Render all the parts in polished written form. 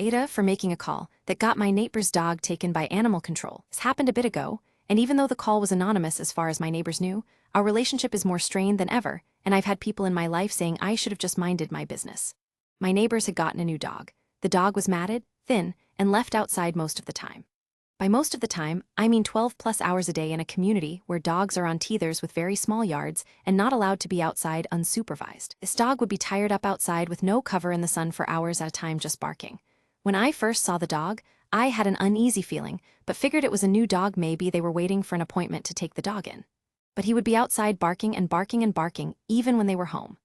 AITAH for making a call that got my neighbor's dog taken by animal control. This happened a bit ago, and even though the call was anonymous as far as my neighbors knew, our relationship is more strained than ever, and I've had people in my life saying I should have just minded my business. My neighbors had gotten a new dog. The dog was matted, thin, and left outside most of the time. By most of the time, I mean 12+ hours a day in a community where dogs are on teethers with very small yards and not allowed to be outside unsupervised. This dog would be tired up outside with no cover in the sun for hours at a time just barking. When I first saw the dog, I had an uneasy feeling, but figured it was a new dog. Maybe they were waiting for an appointment to take the dog in. But he would be outside barking and barking and barking, even when they were home.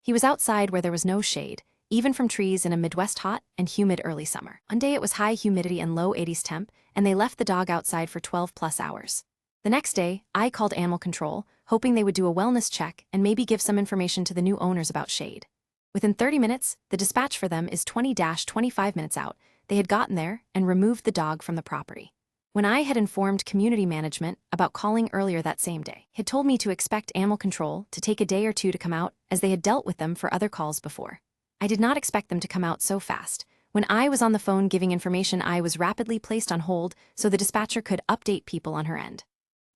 He was outside where there was no shade, even from trees in a Midwest hot and humid early summer. One day it was high humidity and low 80s temp, and they left the dog outside for 12+ hours. The next day, I called animal control, hoping they would do a wellness check and maybe give some information to the new owners about shade. Within 30 minutes, the dispatch for them is 20-25 minutes out. They had gotten there and removed the dog from the property. When I had informed community management about calling earlier that same day, he had told me to expect animal control to take a day or two to come out, as they had dealt with them for other calls before. I did not expect them to come out so fast. When I was on the phone giving information, I was rapidly placed on hold so the dispatcher could update people on her end.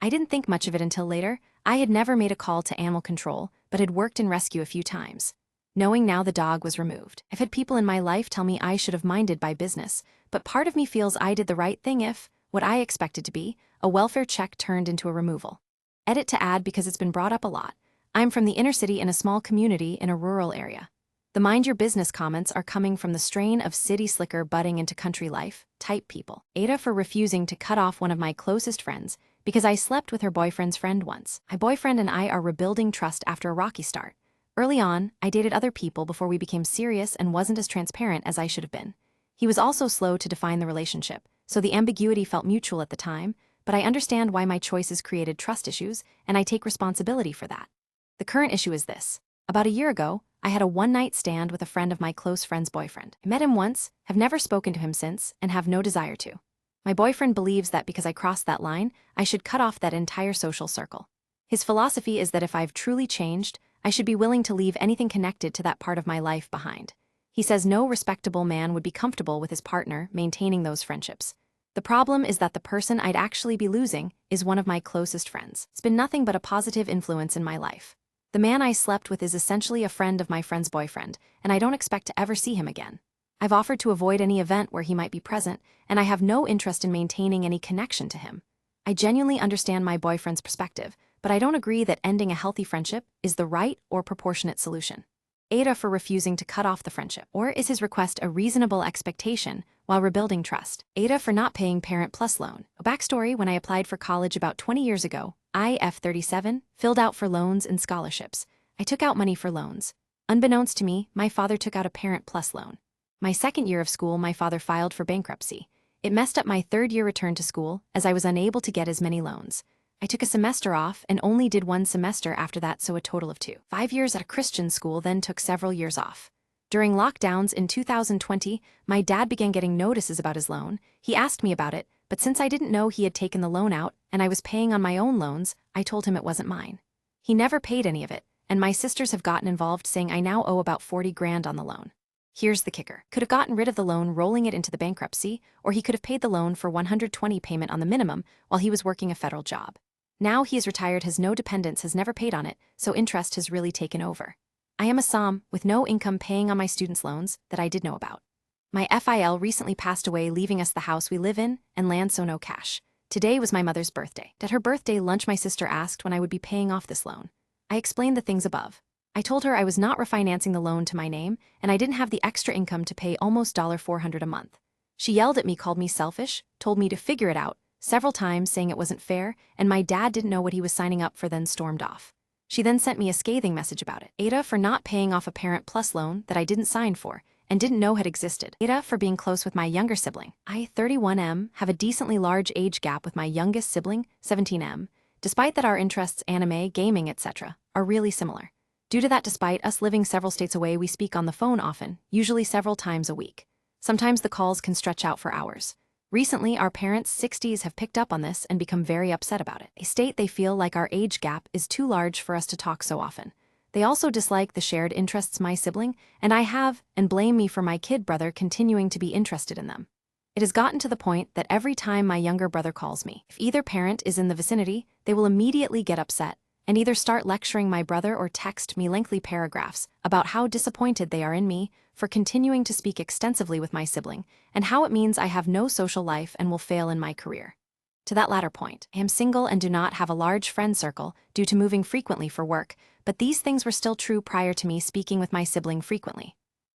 I didn't think much of it until later. I had never made a call to animal control, but had worked in rescue a few times. Knowing now the dog was removed, I've had people in my life tell me I should have minded my business, but part of me feels I did the right thing if, what I expected to be, a welfare check turned into a removal. Edit to add because it's been brought up a lot. I'm from the inner city in a small community in a rural area. The mind your business comments are coming from the strain of city slicker butting into country life type people. AITAH for refusing to cut off one of my closest friends because I slept with her boyfriend's friend once. My boyfriend and I are rebuilding trust after a rocky start. Early on, I dated other people before we became serious and wasn't as transparent as I should have been. He was also slow to define the relationship, so the ambiguity felt mutual at the time, but I understand why my choices created trust issues, and I take responsibility for that. The current issue is this. About a year ago, I had a one-night stand with a friend of my close friend's boyfriend. I met him once, have never spoken to him since, and have no desire to. My boyfriend believes that because I crossed that line, I should cut off that entire social circle. His philosophy is that if I've truly changed, I should be willing to leave anything connected to that part of my life behind. He says no respectable man would be comfortable with his partner maintaining those friendships. The problem is that the person I'd actually be losing is one of my closest friends. It's been nothing but a positive influence in my life. The man I slept with is essentially a friend of my friend's boyfriend, and I don't expect to ever see him again. I've offered to avoid any event where he might be present, and I have no interest in maintaining any connection to him. I genuinely understand my boyfriend's perspective, but I don't agree that ending a healthy friendship is the right or proportionate solution. AITAH for refusing to cut off the friendship, or is his request a reasonable expectation while rebuilding trust? AITAH for not paying Parent Plus loan. A backstory: when I applied for college about 20 years ago, I, F37, filled out for loans and scholarships. I took out money for loans. Unbeknownst to me, my father took out a Parent Plus loan. My second year of school, my father filed for bankruptcy. It messed up my third-year return to school, as I was unable to get as many loans. I took a semester off and only did one semester after that, so a total of 2. 5 years at a Christian school, then took several years off. During lockdowns in 2020, my dad began getting notices about his loan. He asked me about it, but since I didn't know he had taken the loan out and I was paying on my own loans, I told him it wasn't mine. He never paid any of it, and my sisters have gotten involved, saying I now owe about 40 grand on the loan. Here's the kicker. Could have gotten rid of the loan rolling it into the bankruptcy, or he could have paid the loan for 120 payment on the minimum while he was working a federal job. Now he is retired, has no dependents, has never paid on it, so interest has really taken over. I am a SOM with no income paying on my students' loans that I did know about. My FIL recently passed away, leaving us the house we live in and land, so no cash. Today was my mother's birthday. At her birthday lunch, my sister asked when I would be paying off this loan. I explained the things above. I told her I was not refinancing the loan to my name, and I didn't have the extra income to pay almost $400 a month. She yelled at me, called me selfish, told me to figure it out several times, saying it wasn't fair, and my dad didn't know what he was signing up for, then stormed off. She then sent me a scathing message about it. AITAH for not paying off a Parent Plus loan that I didn't sign for and didn't know had existed. AITAH for being close with my younger sibling. I, 31M, have a decently large age gap with my youngest sibling, 17M, despite that our interests, anime, gaming, etc., are really similar. Due to that, despite us living several states away, we speak on the phone often, usually several times a week. Sometimes the calls can stretch out for hours. Recently, our parents' 60s have picked up on this and become very upset about it. They state they feel like our age gap is too large for us to talk so often. They also dislike the shared interests my sibling and I have and blame me for my kid brother continuing to be interested in them. It has gotten to the point that every time my younger brother calls me, if either parent is in the vicinity, they will immediately get upset and either start lecturing my brother or text me lengthy paragraphs about how disappointed they are in me for continuing to speak extensively with my sibling and how it means I have no social life and will fail in my career. To that latter point, I am single and do not have a large friend circle due to moving frequently for work, but these things were still true prior to me speaking with my sibling frequently.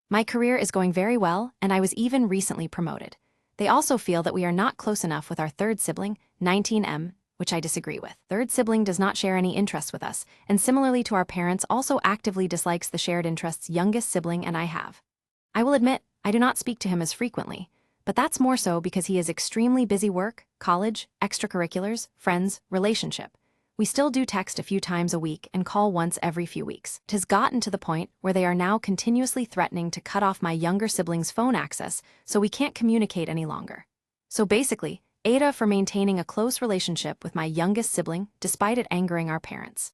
My career is going very well, and I was even recently promoted. They also feel that we are not close enough with our third sibling, 19M, which I disagree with. Third sibling does not share any interests with us, and similarly to our parents also actively dislikes the shared interests youngest sibling and I have. I will admit, I do not speak to him as frequently, but that's more so because he is extremely busy work, college, extracurriculars, friends, relationship. We still do text a few times a week and call once every few weeks. It has gotten to the point where they are now continuously threatening to cut off my younger sibling's phone access so we can't communicate any longer. So basically, AITAH for maintaining a close relationship with my youngest sibling despite it angering our parents.